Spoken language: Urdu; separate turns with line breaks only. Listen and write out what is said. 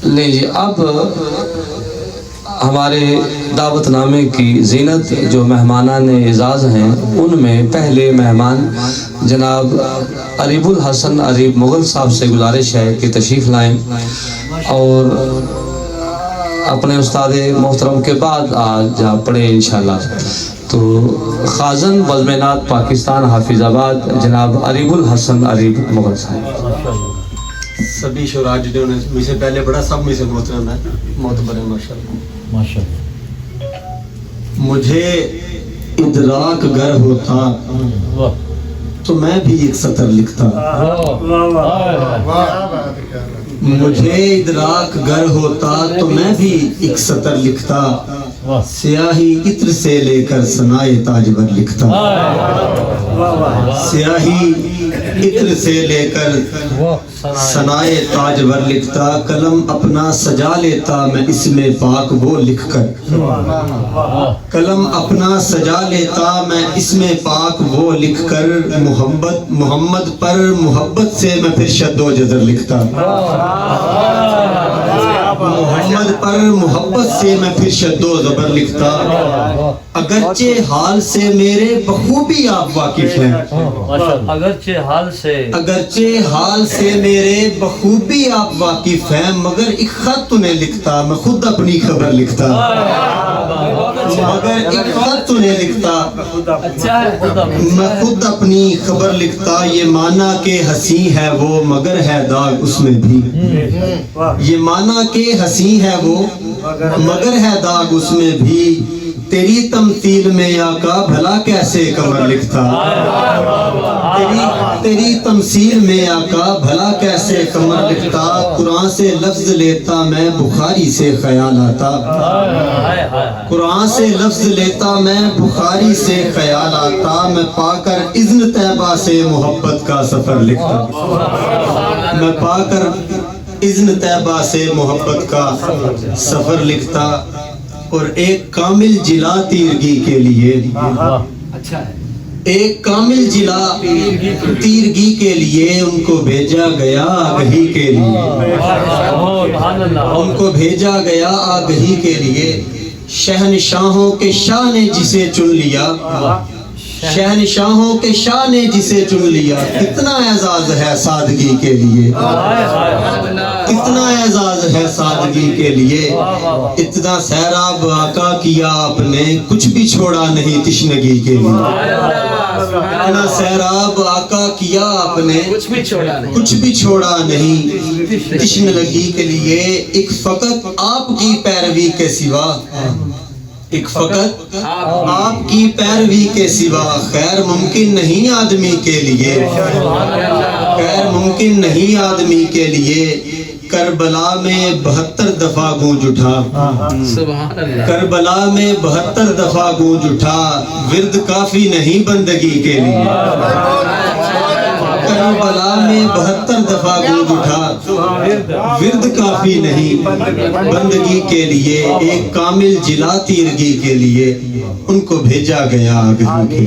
لیں جی، اب ہمارے دعوت نامے کی زینت جو مہمانان اعزاز ہیں، ان میں پہلے مہمان جناب عریب الحسن عریب مغل صاحب سے گزارش ہے کہ تشریف لائیں اور اپنے استاد محترم کے بعد آج پڑھیں انشاءاللہ۔ تو خازن بزمینات پاکستان حافظ آباد جناب عریب الحسن عریب مغل صاحب۔
سبھی شعراء جنہوں نے مجھ سے پہلے پڑھا سب مجھ سے محترم ہے، معتبر ہے ماشاءاللہ۔ مجھے ادراک گر ہوتا تو میں بھی ایک سطر لکھتا، مجھے ادراک گر ہوتا تو میں بھی ایک سطر لکھتا، سیاہی عطر سے لے کر ثنائے تاجور لکھتا، سیاہی عطر سے لے کر ثنائے تاجور لکھتا، قلم اپنا سجا لیتا میں اسم پاک وہ لکھ کر، قلم اپنا سجا لیتا میں اسم پاک وہ لکھ کر، محمد پر محبت سے میں پھر شد و جزر لکھتا، محمد پر محبت سے میں پھر شد و زبر لکھتا، اگرچہ حال سے میرے بخوبی آپ واقف ہیں، اگرچہ حال سے میرے بخوبی آپ واقف ہیں، مگر ایک خط انہیں لکھتا میں خود اپنی خبر لکھتا، مگر ایک خط انہیں لکھتا میں خود اپنی خبر لکھتا، یہ مانا کہ ہنسی ہے وہ مگر ہے داغ اس میں بھی، یہ مانا کہ ہنسی ہے وہ مگر ہے داغ اس میں بھی، تیری تمثیل میں آقا بھلا کیسے قمر لکھتا، تیری تمثیل میں آقا بھلا کیسے قمر لکھتا، قرآن سے لفظ لیتا میں بخاری سے خیال آتا، قرآن سے لفظ لیتا میں بخاری سے خیال آتا، میں پا کر اذن طیبہ سے محبت کا سفر لکھتا، میں پا کر اذن طیبہ سے محبت کا سفر لکھتا، اور ایک کامل جلا تیرگی کے لیے، ایک کامل جلا تیرگی کے لیے ان کو بھیجا گیا آگہی کے لیے، ان کو بھیجا گیا آگہی کے لیے، شہنشاہوں کے شاہ نے جسے چن لیا، شہنشاہوں کے شاہ نے جسے چن لیا، کتنا اعزاز ہے سادگی کے لیے، کتنا اعزاز ہے سادگی کے لیے، اتنا سیراب آقا کیا آپ نے کچھ بھی چھوڑا نہیں تشنگی کے لیے، اتنا سیراب آقا کیا آپ نے کچھ بھی چھوڑا نہیں تشنگی کے لیے، ایک فقط آپ کی پیروی کے سوا، ایک فقط آپ کی پیروی کے سوا خیر ممکن نہیں آدمی کے لیے، خیر ممکن نہیں آدمی کے لیے، کربلا میں 72 دفعہ گونج اٹھا، کربلا میں 72 دفعہ گونج اٹھا، ورد کافی نہیں بندگی کے لیے، کربلا میں 72 دفعہ گونج اٹھا، ورد کافی نہیں بندگی کے لیے، ایک کامل جلا تیرگی کے لیے ان کو بھیجا گیا آگے۔